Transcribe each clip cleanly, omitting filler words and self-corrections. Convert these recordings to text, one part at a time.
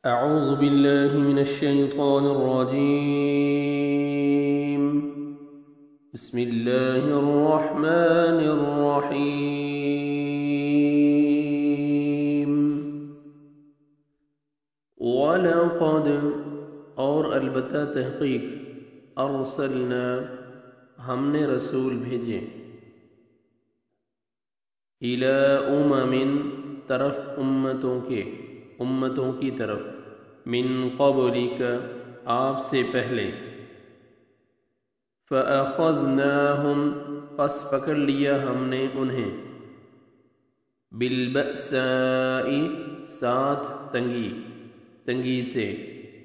أعوذ بالله من الشيطان الرجيم. بسم الله الرحمن الرحيم. وَلَقَدْ اور البتہ تحقیق ارسلنا ہم نے رسول بھیجے اِلَىٰ أُمَمٍ طرف امتوں کی طرف من قبلک آپ سے پہلے فَأَخَذْنَاهُمْ پس پکڑ لیا ہم نے انہیں بِالْبَأْسَاءِ ساتھ تنگی سے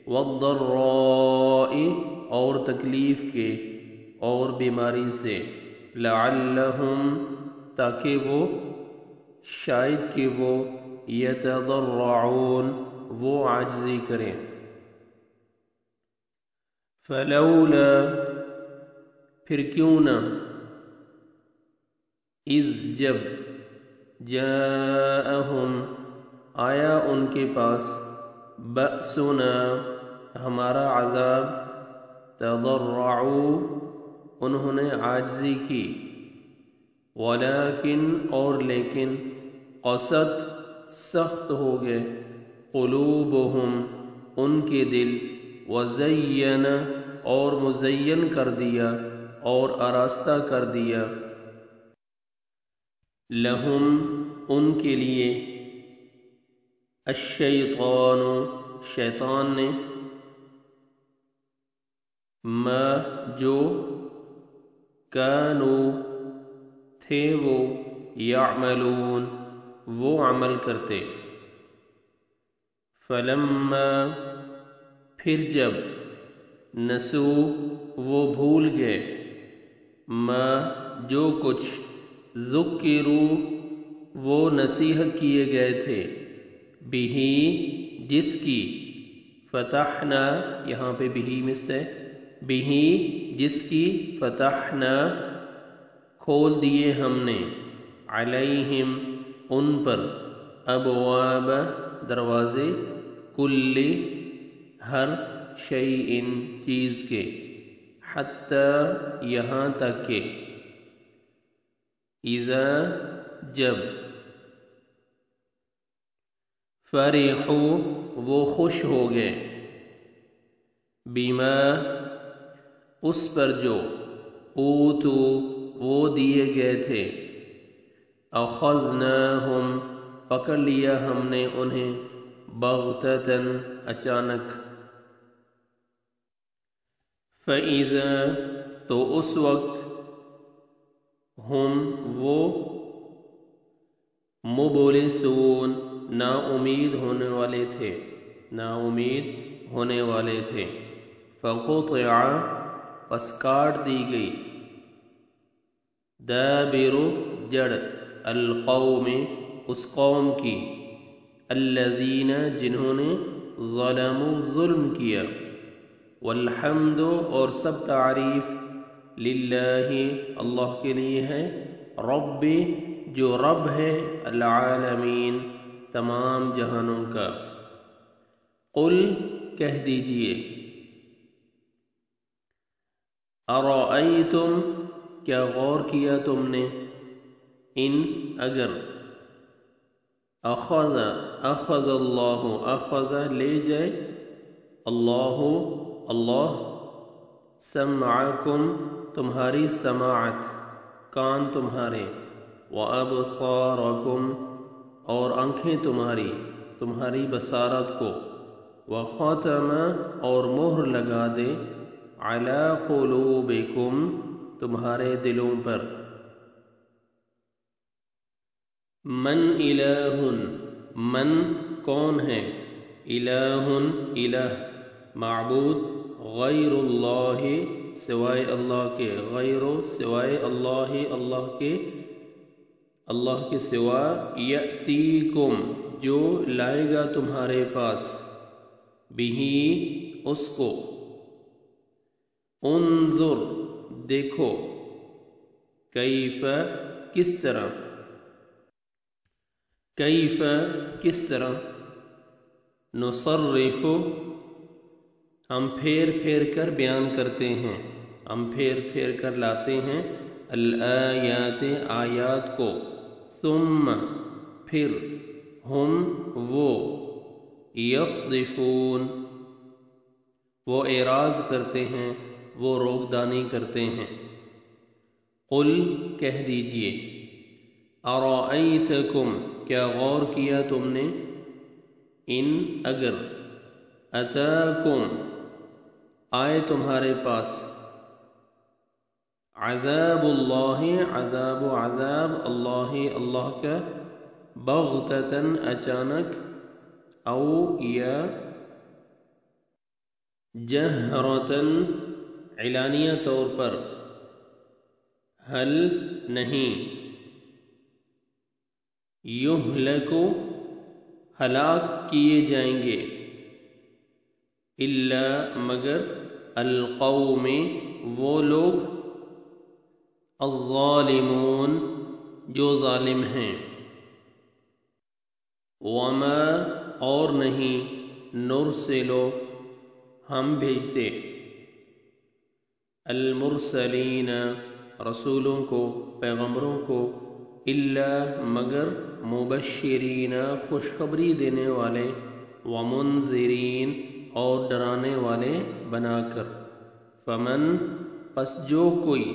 وَالضَّرَّاءِ اور تکلیف کے اور بیماری سے لَعَلَّهُمْ تاکہ وہ شاید کہ وہ یتضرعون وہ عاجزی کریں فلولا پھر کیوں نہ اذ جب جاءہم آیا ان کے پاس بأسنا ہمارا عذاب تضرعوا انہوں نے عاجزی کی ولیکن اور لیکن قست سخت ہو گئے قلوبہم ان کے دل وزین اور مزین کر دیا اور آراستہ کر دیا لہم ان کے لیے الشیطان شیطان نے ما جو کانوا تھے وہ یعملون وہ عمل کرتے فلما پھر جب نسو وہ بھول گئے ما جو کچھ ذکروا وہ نصیحت کیے گئے تھے بہی جس کی فتحنا یہاں پہ بہی مس ہے بہی جس کی فتحنا کھول دیے ہم نے علیہم ان پر ابواب دروازے کل ہر شیء چیز کے حتی یہاں تک کہ اذا جب فرحوا وہ خوش ہو گئے بما اس پر جو اوتو وہ دیے گئے تھے اخذناہم پکڑ لیا ہم نے انہیں بغتتاً اچانک فَإِذَا تو اس وقت ہم وہ مبلسون نا امید ہونے والے تھے فَقُطِعَ پس کاٹ دی گئی دابر جڑ القوم اس قوم کی الذین جنہوں نے ظلموا ظلم کیا والحمد اور سب تعریف للہ اللہ کے لیے ہے رب جو رب ہے العالمین تمام جہانوں کا قل کہہ دیجئے ارأیتم کیا غور کیا تم نے ان اگر اخذ اللہ اخذ لے جائے اللہ سمعکم تمہاری سماعت کان تمہارے وابصارکم اور آنکھیں تمہاری بصارت کو وختم اور مہر لگا دے علی قلوبکم تمہارے دلوں پر من الہ من کون ہے الہ معبود غیر اللہ سوائے اللہ کے سوائے اللہ کے سوا یأتیکم جو لائے گا تمہارے پاس بہی اس کو انظر دیکھو کیف کس طرح نصرف ہم پھیر پھیر کر بیان کرتے ہیں، ہم پھیر پھیر کر لاتے ہیں الآیات آیات کو، ثم پھر ہم وہ یصدفون وہ اعراض کرتے ہیں، وہ روکدانی کرتے ہیں۔ قل کہہ دیجئے، ارائیتکم کیا غور کیا تم نے، ان اگر اتاکم آئے تمہارے پاس، عذاب اللہ عذاب اللہ اللہ کا، بغتتاً اچانک، او یا جہرتاً اعلانیہ طور پر، حل نہیں، یہلکو ہلاک کیے جائیں گے، الا مگر القوم وہ لوگ، الظالمون جو ظالم ہیں، وما اور نہیں، نرسلو ہم بھیجتے، المرسلین رسولوں کو پیغمبروں کو، الا مگر مبشرین خوشخبری دینے والے، ومنذرین اور ڈرانے والے بنا کر، فمن پس جو کوئی،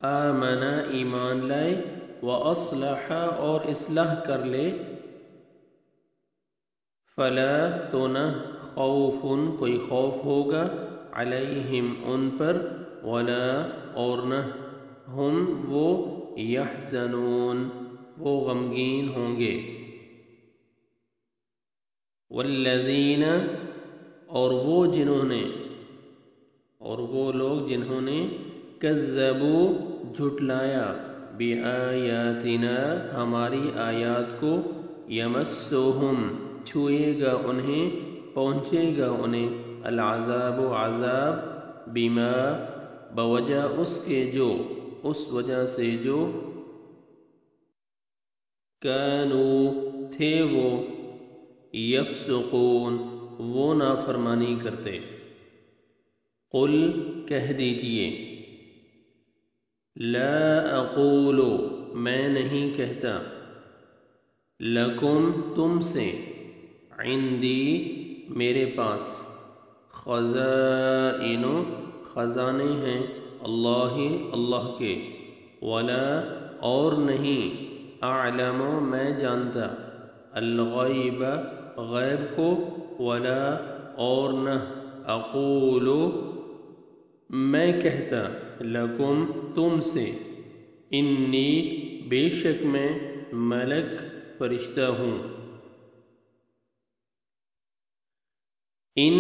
آمن ایمان لائے، واصلح اور اصلاح کر لے، فلا تو نہ خوف کوئی خوف ہوگا، علیہم ان پر، ولا اور نہ ہم وہ یحزنون وہ غمگین ہوں گے، والذین اور وہ جنہوں نے، اور وہ لوگ جنہوں نے، کذبوا جھٹلایا، بآیاتنا ہماری آیات کو، یمسہم چھوئے گا انہیں، پہنچے گا انہیں، العذاب عذاب، بما بوجہ اس کے جو، اس وجہ سے جو، کانوا تھے وہ، یفسقون وہ نافرمانی کرتے۔ قل کہہ دیجئے، لا اقول میں نہیں کہتا، لکم تم سے، عندی میرے پاس، خزائن خزانے ہیں، اللہ اللہ کے، ولا اور نہیں، اعلم میں جانتا، الغیب غیب کو، ولا اور نہ، اقول میں کہتا، لکم تم سے، انی بے شک میں، ملک فرشتہ ہوں، ان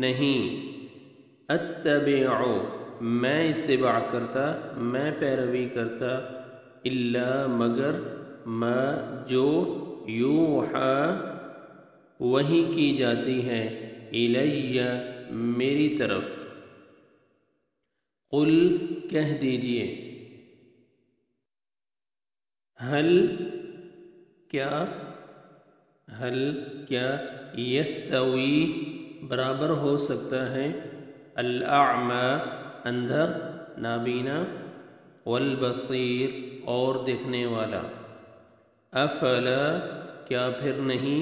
نہیں، اتبع میں اتباع کرتا، میں پیروی کرتا، الا مگر، ما جو، یوحا وحی کی جاتی ہے، الی میری طرف۔ قل کہہ دیجئے، حل کیا یستوی برابر ہو سکتا ہے، الاعمی اندھا نابینا، والبصیر اور دیکھنے والا، افلا کیا پھر نہیں،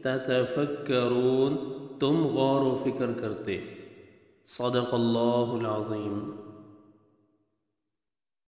تتفکرون تم غور و فکر کرتے۔ صدق اللہ العظیم۔